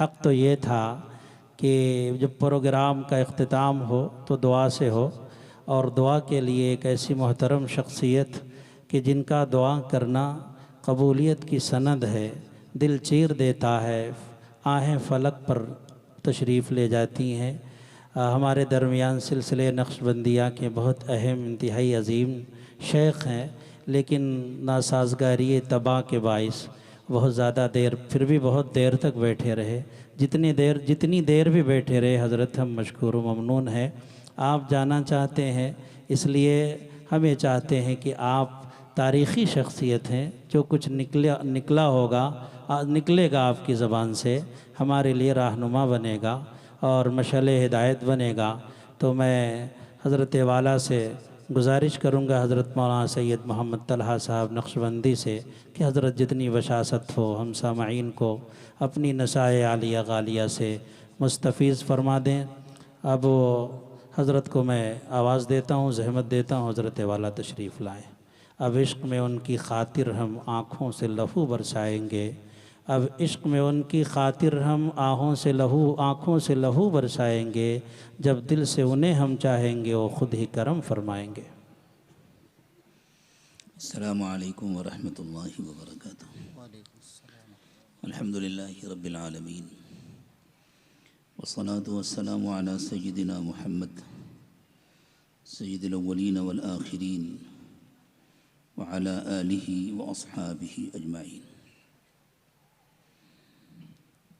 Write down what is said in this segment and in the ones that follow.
حق تو یہ تھا کہ جب پروگرام کا اختتام ہو تو دعا سے ہو، اور دعا کے لیے ایک ایسی محترم شخصیت کہ جن کا دعا کرنا قبولیت کی سند ہے، دل چیر دیتا ہے، آہیں فلک پر تشریف لے جاتی ہیں۔ ہمارے درمیان سلسلے نقشبندیہ کے بہت اہم، انتہائی عظیم شیخ ہیں، لیکن ناسازگاری طبع کے باعث بہت زیادہ دیر، پھر بھی بہت دیر تک بیٹھے رہے۔ جتنی دیر بھی بیٹھے رہے حضرت، ہم مشکور و ممنون ہیں۔ آپ جانا چاہتے ہیں، اس لیے ہم یہ چاہتے ہیں کہ آپ تاریخی شخصیت ہیں، جو کچھ نکلا ہوگا، نکلے گا آپ کی زبان سے، ہمارے لیے رہنما بنے گا اور مشعل ہدایت بنے گا۔ تو میں حضرت والا سے گزارش کروں گا، حضرت مولانا سید محمد طلحہ صاحب نقشبندی سے، کہ حضرت جتنی وشاست ہو ہم سامعین کو اپنی نصائح عالیہ غالیہ سے مستفیض فرما دیں۔ اب حضرت کو میں آواز دیتا ہوں، زحمت دیتا ہوں، حضرت والا تشریف لائیں۔ اب عشق میں ان کی خاطر ہم آنکھوں سے لہو برسائیں گے، اب عشق میں ان کی خاطر ہم آنکھوں سے لہو برسائیں گے، جب دل سے انہیں ہم چاہیں گے وہ خود ہی کرم فرمائیں گے۔ السلام علیکم ورحمۃ اللہ وبرکاتہ۔ الحمدللہ رب العالمین، والصلاة والسلام علی سیدنا محمد سید الاولین والآخرین وعلی آلہ واصحابہ اجمعین۔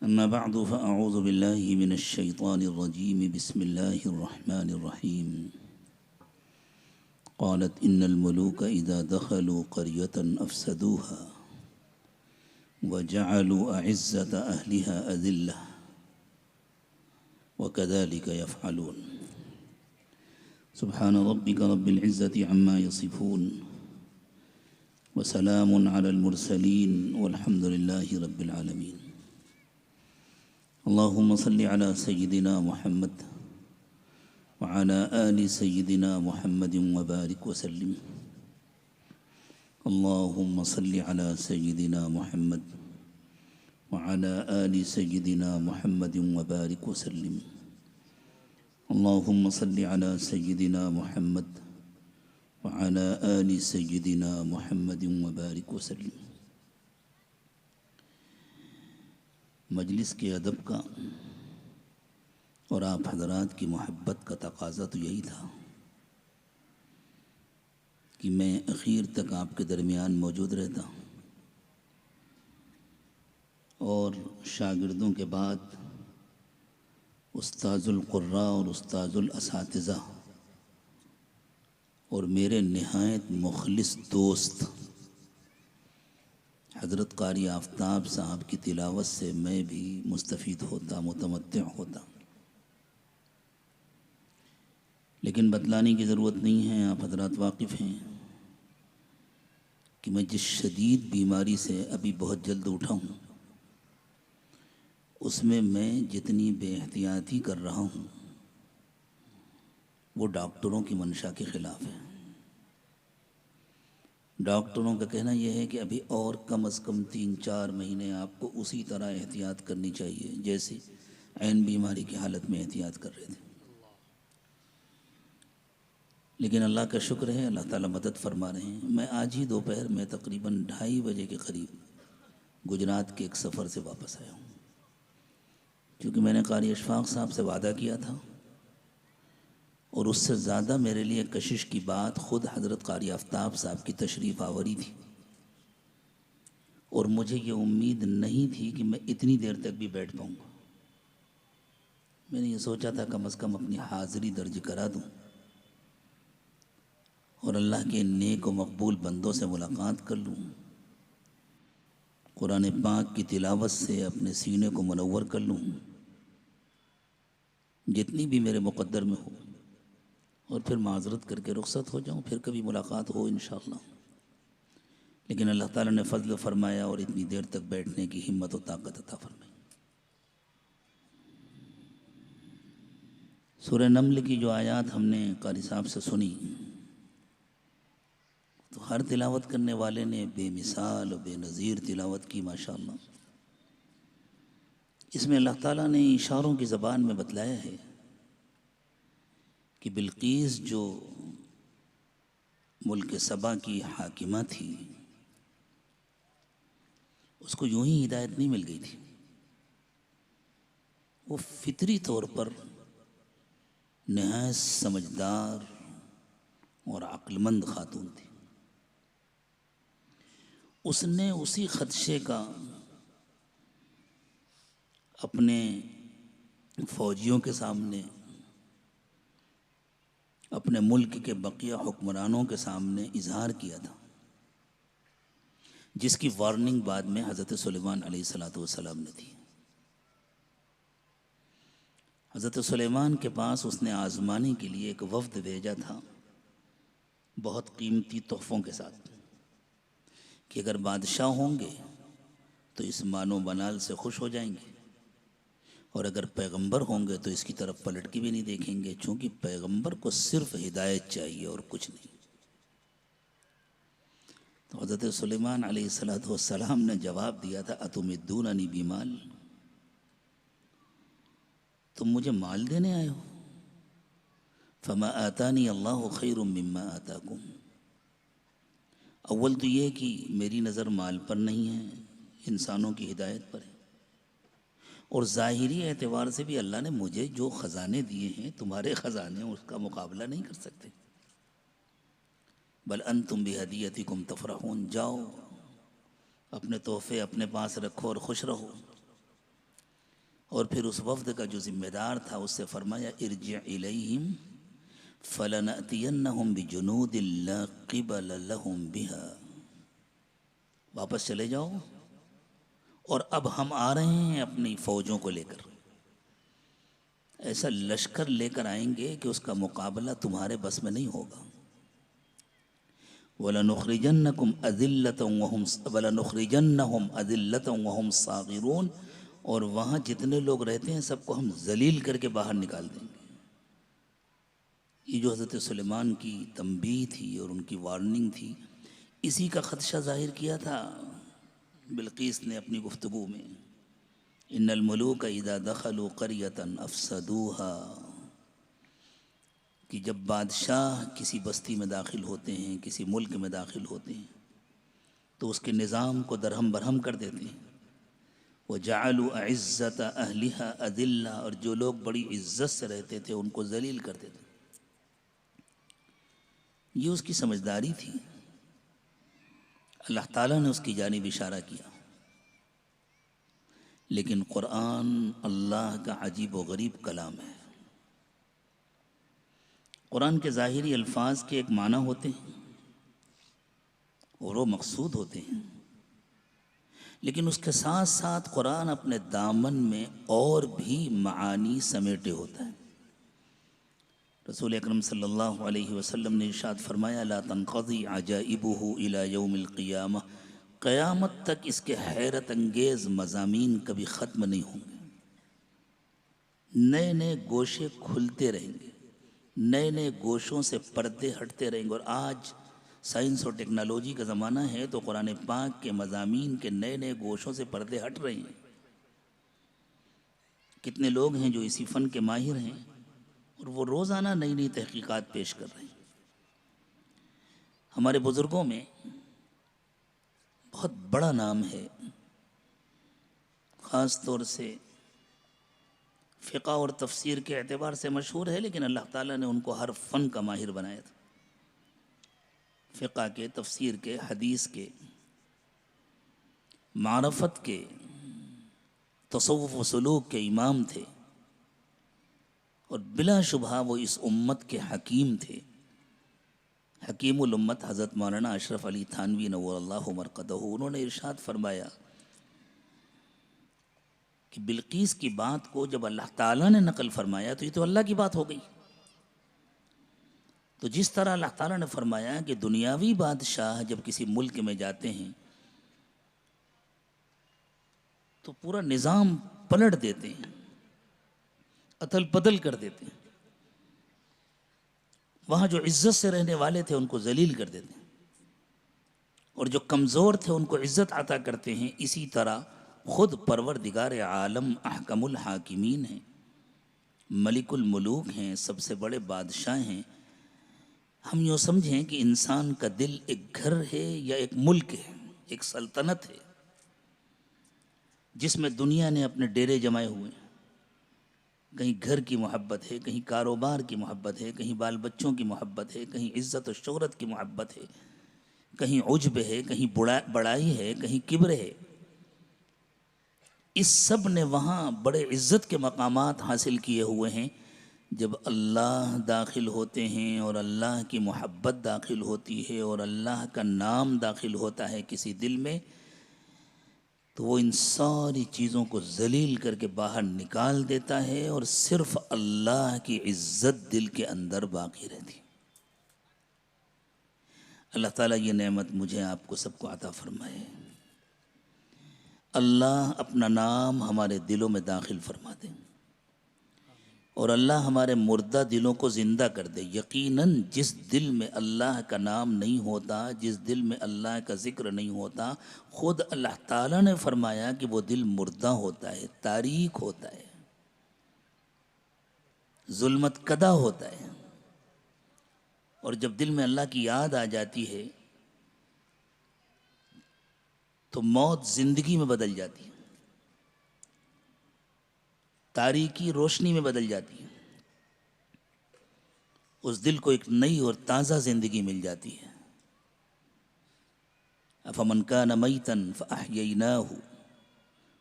اما بعد فاعوذ باللہ من الشیطان الرجیم، بسم اللہ الرحمن الرحیم۔ قالت ان الملوک اذا دخلوا قریة افسدوها وجعلوا اعزة اہلها اذلة وكذلك يفعلون۔ سبحان ربك رب العزة عما يصفون وسلام على المرسلين والحمد لله رب العالمين۔ اللهم صل على سيدنا محمد وعلى آل سيدنا محمد وبارك وسلم۔ اللهم صل على سيدنا محمد وعلى آل سيدنا محمد وبارك وسلم۔ اللهم صل على سيدنا محمد وعلى آل سيدنا محمد وبارك وسلم۔ مجلس کے ادب کا اور آپ حضرات کی محبت کا تقاضا تو یہی تھا کہ میں اخیر تک آپ کے درمیان موجود رہتا ہوں، اور شاگردوں کے بعد استاذ القراء اور استاذ الاساتذہ اور میرے نہایت مخلص دوست حضرت قاری آفتاب صاحب کی تلاوت سے میں بھی مستفید ہوتا، متمتع ہوتا۔ لیکن بتلانے کی ضرورت نہیں ہے، آپ حضرات واقف ہیں کہ میں جس شدید بیماری سے ابھی بہت جلد اٹھا ہوں، اس میں جتنی بے احتیاطی کر رہا ہوں وہ ڈاکٹروں کی منشا کے خلاف ہے۔ ڈاکٹروں کا کہنا یہ ہے کہ ابھی اور کم از کم 3-4 مہینے آپ کو اسی طرح احتیاط کرنی چاہیے جیسے عین بیماری کی حالت میں احتیاط کر رہے تھے۔ لیکن اللہ کا شکر ہے، اللہ تعالیٰ مدد فرما رہے ہیں۔ میں آج ہی دوپہر میں تقریباً 2:30 بجے کے قریب گجرات کے ایک سفر سے واپس آیا ہوں، کیونکہ میں نے قاری اشفاق صاحب سے وعدہ کیا تھا، اور اس سے زیادہ میرے لیے کشش کی بات خود حضرت قاری آفتاب صاحب کی تشریف آوری تھی، اور مجھے یہ امید نہیں تھی کہ میں اتنی دیر تک بھی بیٹھ پاؤں گا۔ میں نے یہ سوچا تھا کم از کم اپنی حاضری درج کرا دوں اور اللہ کے نیک و مقبول بندوں سے ملاقات کر لوں، قرآن پاک کی تلاوت سے اپنے سینے کو منور کر لوں، جتنی بھی میرے مقدر میں ہو، اور پھر معذرت کر کے رخصت ہو جاؤں، پھر کبھی ملاقات ہو انشاءاللہ۔ لیکن اللہ تعالیٰ نے فضل فرمایا اور اتنی دیر تک بیٹھنے کی ہمت و طاقت عطا فرمائی۔ سورہ نمل کی جو آیات ہم نے قاری صاحب سے سنی، تو ہر تلاوت کرنے والے نے بے مثال و بے نظیر تلاوت کی ماشاءاللہ۔ اس میں اللہ تعالیٰ نے اشاروں کی زبان میں بتلایا ہے کہ بلقیس جو ملک سبا کی حاکمہ تھی، اس کو یوں ہی ہدایت نہیں مل گئی تھی. وہ فطری طور پر نہایت سمجھدار اور عقل مند خاتون تھی. اس نے اسی خدشے کا اپنے فوجیوں کے سامنے، اپنے ملک کے بقیہ حکمرانوں کے سامنے اظہار کیا تھا، جس کی وارننگ بعد میں حضرت سلیمان علیہ السلام نے دی. حضرت سلیمان کے پاس اس نے آزمانے کے لیے ایک وفد بھیجا تھا بہت قیمتی تحفوں کے ساتھ، کہ اگر بادشاہ ہوں گے تو اس مان و منال سے خوش ہو جائیں گے، اور اگر پیغمبر ہوں گے تو اس کی طرف پلٹ کے بھی نہیں دیکھیں گے، چونکہ پیغمبر کو صرف ہدایت چاہیے اور کچھ نہیں. تو حضرت سلیمان علیہ السلام نے جواب دیا تھا اتمدوننی بمال، تم مجھے مال دینے آئے ہو؟ فما آتانی اللہ خیر مما آتاکم. اول تو یہ کہ میری نظر مال پر نہیں ہے، انسانوں کی ہدایت پر ہے، اور ظاہری اعتبار سے بھی اللہ نے مجھے جو خزانے دیے ہیں، تمہارے خزانے اس کا مقابلہ نہیں کر سکتے. بل انتم بہدیتکم تفرحون، جاؤ اپنے تحفے اپنے پاس رکھو اور خوش رہو. اور پھر اس وفد کا جو ذمہ دار تھا اس سے فرمایا ارجع الیہم فلنأتینہم بجنود لا قبل لہم بہا، واپس چلے جاؤ اور اب ہم آ رہے ہیں اپنی فوجوں کو لے کر، ایسا لشکر لے کر آئیں گے کہ اس کا مقابلہ تمہارے بس میں نہیں ہوگا. وَلَنُخْرِجَنَّكُمْ أَذِلَّةً وَهُمْ صَاغِرُونَ، اور وہاں جتنے لوگ رہتے ہیں سب کو ہم ذلیل کر کے باہر نکال دیں گے. یہ جو حضرت سلیمان کی تنبیہ تھی اور ان کی وارننگ تھی، اسی کا خدشہ ظاہر کیا تھا بلقیس نے اپنی گفتگو میں. ان الملوک اذا دخلوا قریۃ افسدوها، کہ جب بادشاہ کسی بستی میں داخل ہوتے ہیں، کسی ملک میں داخل ہوتے ہیں، تو اس کے نظام کو درہم برہم کر دیتے ہیں. وَجَعَلُوا أَعِزَّةَ أَهْلِهَا أَذِلَّةً، اور جو لوگ بڑی عزت سے رہتے تھے ان کو ذلیل کر دیتے. یہ اس کی سمجھداری تھی. اللہ تعالیٰ نے اس کی جانب اشارہ کیا. لیکن قرآن اللہ کا عجیب و غریب کلام ہے. قرآن کے ظاہری الفاظ کے ایک معنی ہوتے ہیں اور وہ مقصود ہوتے ہیں، لیکن اس کے ساتھ ساتھ قرآن اپنے دامن میں اور بھی معانی سمیٹے ہوتا ہے. رسول اکرم صلی اللہ علیہ وسلم نے ارشاد فرمایا لا تنقضی عجائبہ الی یوم القیامہ، قیامت تک اس کے حیرت انگیز مضامین کبھی ختم نہیں ہوں گے. نئے نئے گوشے کھلتے رہیں گے، نئے نئے گوشوں سے پردے ہٹتے رہیں گے. اور آج سائنس اور ٹیکنالوجی کا زمانہ ہے تو قرآن پاک کے مضامین کے نئے نئے گوشوں سے پردے ہٹ رہے ہیں. کتنے لوگ ہیں جو اسی فن کے ماہر ہیں اور وہ روزانہ نئی نئی تحقیقات پیش کر رہے ہیں. ہمارے بزرگوں میں بہت بڑا نام ہے، خاص طور سے فقہ اور تفسیر کے اعتبار سے مشہور ہے، لیکن اللہ تعالیٰ نے ان کو ہر فن کا ماہر بنایا تھا. فقہ کے، تفسیر کے، حدیث کے، معرفت کے، تصوف و سلوک کے امام تھے، اور بلا شبہ وہ اس امت کے حکیم تھے. حکیم الامت حضرت مولانا اشرف علی تھانوی نور اللہ مرقدہ، انہوں نے ارشاد فرمایا کہ بلقیس کی بات کو جب اللہ تعالیٰ نے نقل فرمایا تو یہ تو اللہ کی بات ہو گئی. تو جس طرح اللہ تعالیٰ نے فرمایا کہ دنیاوی بادشاہ جب کسی ملک میں جاتے ہیں تو پورا نظام پلٹ دیتے ہیں، ادل بدل کر دیتے ہیں. وہاں جو عزت سے رہنے والے تھے ان کو ذلیل کر دیتے ہیں، اور جو کمزور تھے ان کو عزت عطا کرتے ہیں. اسی طرح خود پروردگار عالم احکم الحاکمین ہیں، ملک الملوک ہیں، سب سے بڑے بادشاہ ہیں، ہم یوں سمجھیں کہ انسان کا دل ایک گھر ہے یا ایک ملک ہے، ایک سلطنت ہے جس میں دنیا نے اپنے ڈیرے جمائے ہوئے ہیں۔ کہیں گھر کی محبت ہے، کہیں کاروبار کی محبت ہے، کہیں بال بچوں کی محبت ہے، کہیں عزت و شہرت کی محبت ہے، کہیں عجب ہے، کہیں بڑائی ہے، کہیں کبر ہے۔ اس سب نے وہاں بڑے عزت کے مقامات حاصل کیے ہوئے ہیں۔ جب اللہ داخل ہوتے ہیں اور اللہ کی محبت داخل ہوتی ہے اور اللہ کا نام داخل ہوتا ہے کسی دل میں، تو وہ ان ساری چیزوں کو ذلیل کر کے باہر نکال دیتا ہے اور صرف اللہ کی عزت دل کے اندر باقی رہتی ہے۔ اللہ تعالیٰ یہ نعمت مجھے آپ کو سب کو عطا فرمائے۔ اللہ اپنا نام ہمارے دلوں میں داخل فرما دے اور اللہ ہمارے مردہ دلوں کو زندہ کر دے۔ یقیناً جس دل میں اللہ کا نام نہیں ہوتا، جس دل میں اللہ کا ذکر نہیں ہوتا، خود اللہ تعالیٰ نے فرمایا کہ وہ دل مردہ ہوتا ہے، تاریک ہوتا ہے، ظلمت کدہ ہوتا ہے۔ اور جب دل میں اللہ کی یاد آ جاتی ہے تو موت زندگی میں بدل جاتی ہے، تاریکی روشنی میں بدل جاتی ہے، اس دل کو ایک نئی اور تازہ زندگی مل جاتی ہے۔ افمن کان میتا فاحییناہ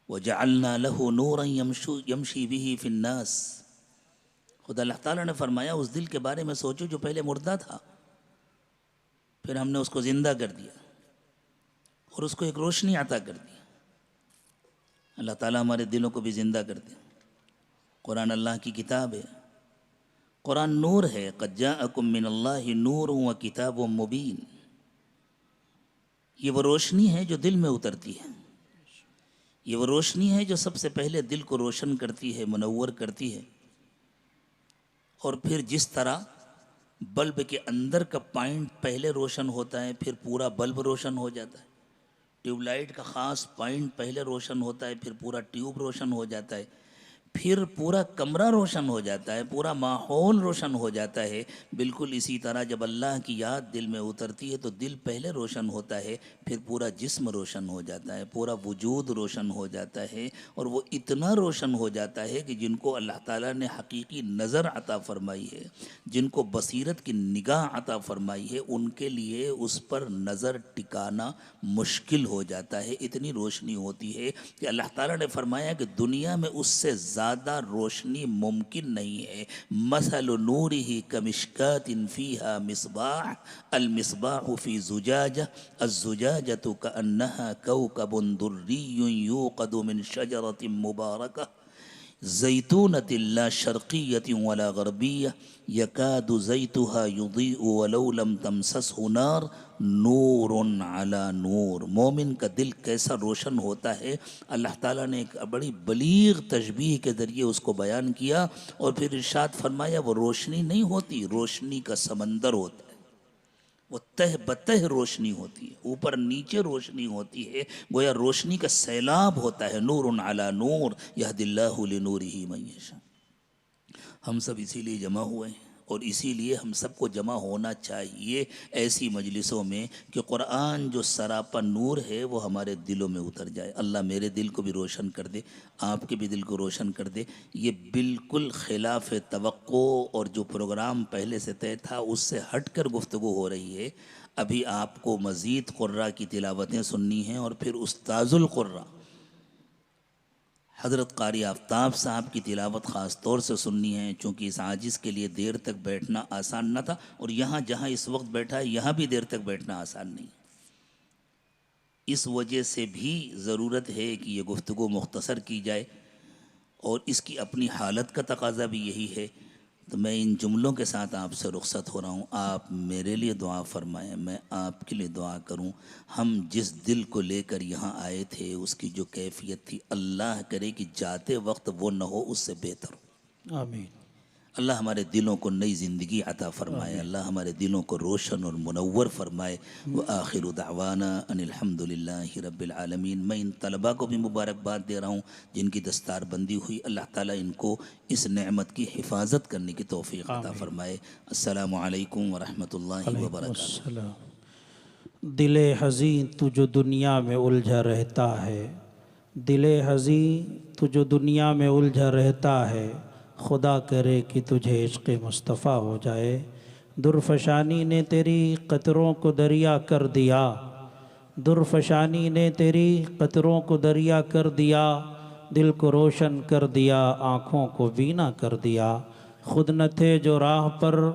وجعلنا له نورا یمشی به فی الناس۔ خدا اللہ تعالیٰ نے فرمایا اس دل کے بارے میں سوچو جو پہلے مردہ تھا، پھر ہم نے اس کو زندہ کر دیا اور اس کو ایک روشنی عطا کر دی۔ اللہ تعالیٰ ہمارے دلوں کو بھی زندہ کر دے۔ قرآن اللہ کی کتاب ہے، قرآن نور ہے۔ قد جاءکم من اللہ نور و کتاب مبین۔ یہ وہ روشنی ہے جو دل میں اترتی ہے، یہ وہ روشنی ہے جو سب سے پہلے دل کو روشن کرتی ہے، منور کرتی ہے، اور پھر جس طرح بلب کے اندر کا پوائنٹ پہلے روشن ہوتا ہے پھر پورا بلب روشن ہو جاتا ہے، ٹیوب لائٹ کا خاص پوائنٹ پہلے روشن ہوتا ہے پھر پورا ٹیوب روشن ہو جاتا ہے، پھر پورا کمرہ روشن ہو جاتا ہے، پورا ماحول روشن ہو جاتا ہے۔ بالکل اسی طرح جب اللہ کی یاد دل میں اترتی ہے تو دل پہلے روشن ہوتا ہے، پھر پورا جسم روشن ہو جاتا ہے، پورا وجود روشن ہو جاتا ہے، اور وہ اتنا روشن ہو جاتا ہے کہ جن کو اللہ تعالیٰ نے حقیقی نظر عطا فرمائی ہے، جن کو بصیرت کی نگاہ عطا فرمائی ہے، ان کے لیے اس پر نظر ٹکانا مشکل ہو جاتا ہے۔ اتنی روشنی ہوتی ہے کہ اللہ تعالیٰ نے فرمایا کہ دنیا میں اس سے زیادہ روشنی ممکن نہیں ہے۔ مثل نورہ کمشکات فیہا مصباح، المصباح فی زجاجہ، الزجاجۃ کأنہا کوکب دری یوقد من شجرۃ مبارکہ زیتونۃ لا شرقیۃ ولا غربیہ یکاد زیتها یضیء ولو لم تمسسہ نار نور علی نور۔ مومن کا دل کیسا روشن ہوتا ہے، اللہ تعالیٰ نے ایک بڑی بلیغ تشبیہ کے ذریعے اس کو بیان کیا، اور پھر ارشاد فرمایا وہ روشنی نہیں ہوتی، روشنی کا سمندر ہوتا ہے، وہ تہ بتہ روشنی ہوتی ہے، اوپر نیچے روشنی ہوتی ہے، گویا روشنی کا سیلاب ہوتا ہے۔ نور علی نور یہدی اللہ لنورہ من یشاء۔ ہم سب اسی لیے جمع ہوئے ہیں، اور اسی لیے ہم سب کو جمع ہونا چاہیے ایسی مجلسوں میں کہ قرآن جو سراپا نور ہے وہ ہمارے دلوں میں اتر جائے۔ اللہ میرے دل کو بھی روشن کر دے، آپ کے بھی دل کو روشن کر دے۔ یہ بالکل خلاف توقع اور جو پروگرام پہلے سے طے تھا اس سے ہٹ کر گفتگو ہو رہی ہے۔ ابھی آپ کو مزید قرآ کی تلاوتیں سننی ہیں، اور پھر استاذ القرآ حضرت قاری آفتاب صاحب کی تلاوت خاص طور سے سننی ہے، چونکہ اس عاجز کے لیے دیر تک بیٹھنا آسان نہ تھا، اور یہاں جہاں اس وقت بیٹھا ہے یہاں بھی دیر تک بیٹھنا آسان نہیں۔ اس وجہ سے بھی ضرورت ہے کہ یہ گفتگو مختصر کی جائے، اور اس کی اپنی حالت کا تقاضا بھی یہی ہے۔ تو میں ان جملوں کے ساتھ آپ سے رخصت ہو رہا ہوں۔ آپ میرے لیے دعا فرمائیں، میں آپ کے لیے دعا کروں۔ ہم جس دل کو لے کر یہاں آئے تھے اس کی جو کیفیت تھی، اللہ کرے کہ جاتے وقت وہ نہ ہو، اس سے بہتر ہو۔ آمین۔ اللہ ہمارے دلوں کو نئی زندگی عطا فرمائے، اللہ ہمارے دلوں کو روشن اور منور فرمائے۔ وآخر دعوانا ان الحمدللہ رب العالمین۔ میں ان طلباء کو بھی مبارکباد دے رہا ہوں جن کی دستار بندی ہوئی، اللہ تعالیٰ ان کو اس نعمت کی حفاظت کرنے کی توفیق عطا فرمائے۔ السلام علیکم ورحمۃ اللہ وبرکاتہ۔ السلام۔ دل حزین تو جو دنیا میں الجھا رہتا ہے، دل حزین تو جو دنیا میں الجھا رہتا ہے، خدا کرے کہ تجھے عشق مصطفیٰ ہو جائے۔ درفشانی نے تیری قطروں کو دریا کر دیا، درفشانی نے تیری قطروں کو دریا کر دیا، دل کو روشن کر دیا، آنکھوں کو بینا کر دیا۔ خود نہ تھے جو راہ پر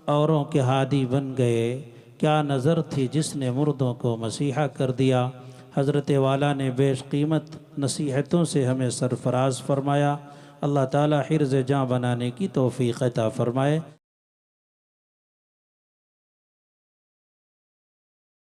اوروں کے ہادی بن گئے، کیا نظر تھی جس نے مردوں کو مسیحا کر دیا۔ حضرت والا نے بیش قیمت نصیحتوں سے ہمیں سرفراز فرمایا۔ اللہ تعالیٰ حرز جاں بنانے کی توفیق عطا فرمائے۔